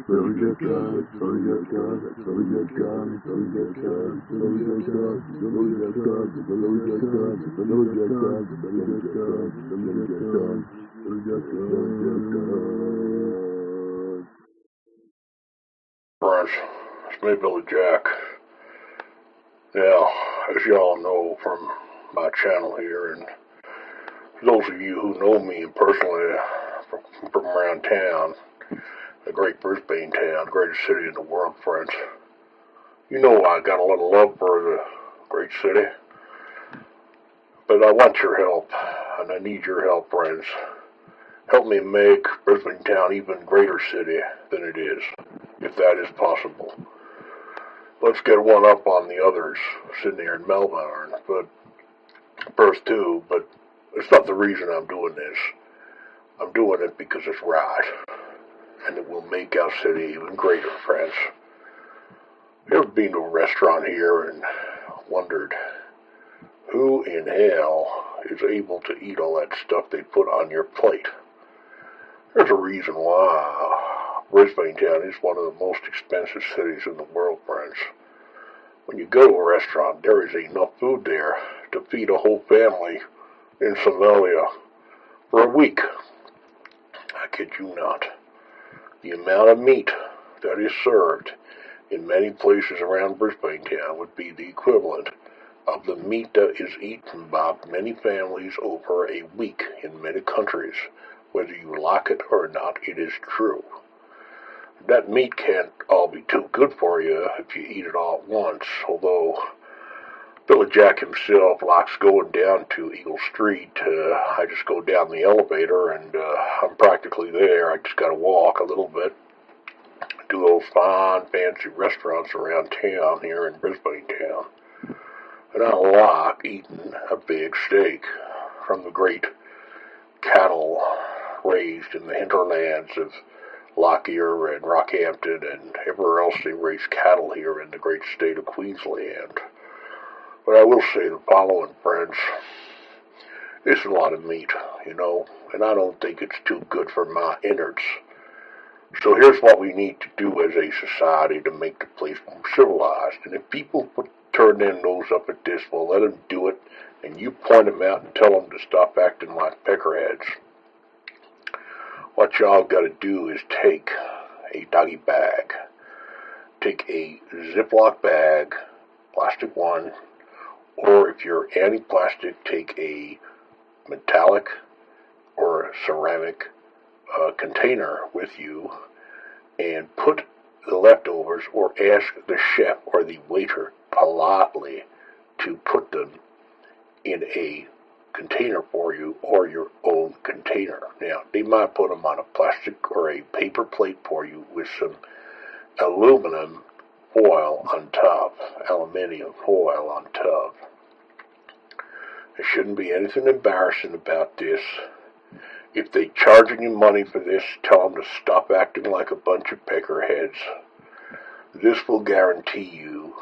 Friends, it's me, Billy Jack. Now, as y'all know from my channel here, and those of you who know me personally from around town, the great Brisbane Town, greatest city in the world, friends, you know I got a little love for the great city. But I want your help, and I need your help, friends. Help me make Brisbane Town even greater city than it is, if that is possible. Let's get one up on the others, Sydney and Melbourne, but Perth too, but it's not the reason I'm doing this. I'm doing it because it's right, and it will make our city even greater, friends. You ever been to a restaurant here and wondered who in hell is able to eat all that stuff they put on your plate? There's a reason why Brisbane Town is one of the most expensive cities in the world, friends. When you go to a restaurant, there is enough food there to feed a whole family in Somalia for a week. I kid you not. The amount of meat that is served in many places around Brisbane Town would be the equivalent of the meat that is eaten by many families over a week in many countries. Whether you like it or not, it is true. That meat can't all be too good for you if you eat it all at once, although Billy Jack himself likes going down to Eagle Street. I just go down the elevator and I'm practically there. I just gotta walk a little bit to those fine, fancy restaurants around town here in Brisbane Town. And I like eating a big steak from the great cattle raised in the hinterlands of Lockyer and Rockhampton and everywhere else they raise cattle here in the great state of Queensland. But I will say the following, friends. It's a lot of meat, you know, and I don't think it's too good for my innards. So here's what we need to do as a society to make the place more civilized. And if people turn their nose up at this, well, let them do it, and you point them out and tell them to stop acting like peckerheads. What y'all got to do is take a doggy bag, take a Ziploc bag, plastic one, or if you're anti-plastic, take a metallic or ceramic container with you and put the leftovers, or ask the chef or the waiter politely to put them in a container for you, or your own container. Now, they might put them on a plastic or a paper plate for you with some aluminum foil on top, aluminium foil on top. There shouldn't be anything embarrassing about this. If they charging you money for this, tell them to stop acting like a bunch of peckerheads. This will guarantee you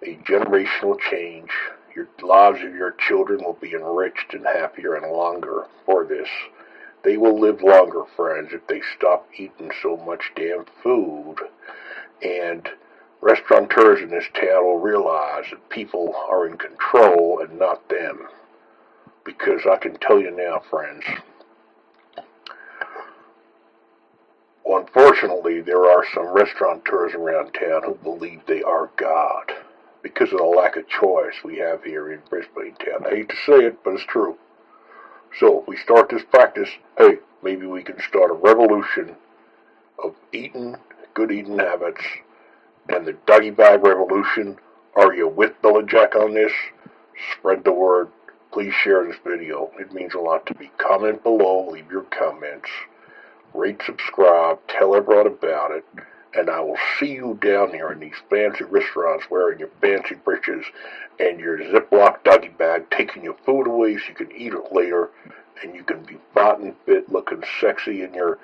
a generational change. Your lives of your children will be enriched and happier and longer for this. They will live longer, friends, if they stop eating so much damn food. And restaurateurs in this town will realize that people are in control and not them. Because I can tell you now, friends, unfortunately, there are some restaurateurs around town who believe they are God, because of the lack of choice we have here in Brisbane Town. I hate to say it, but it's true. So if we start this practice, hey, maybe we can start a revolution of good eating habits, and the doggy bag revolution. Are you with Billy Jack on this? Spread the word. Please share this video. It means a lot to me. Comment below, leave your comments, rate, subscribe, tell everyone about it. And I will see you down there in these fancy restaurants wearing your fancy breeches and your Ziploc doggy bag, taking your food away so you can eat it later, and you can be fat and fit, looking sexy in your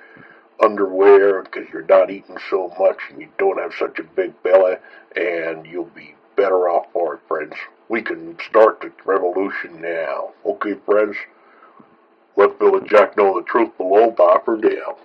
underwear because you're not eating so much and you don't have such a big belly, and you'll be better off for it, friends. We can start the revolution now. Okay, friends? Let Billy Jack know the truth below. Bye for now.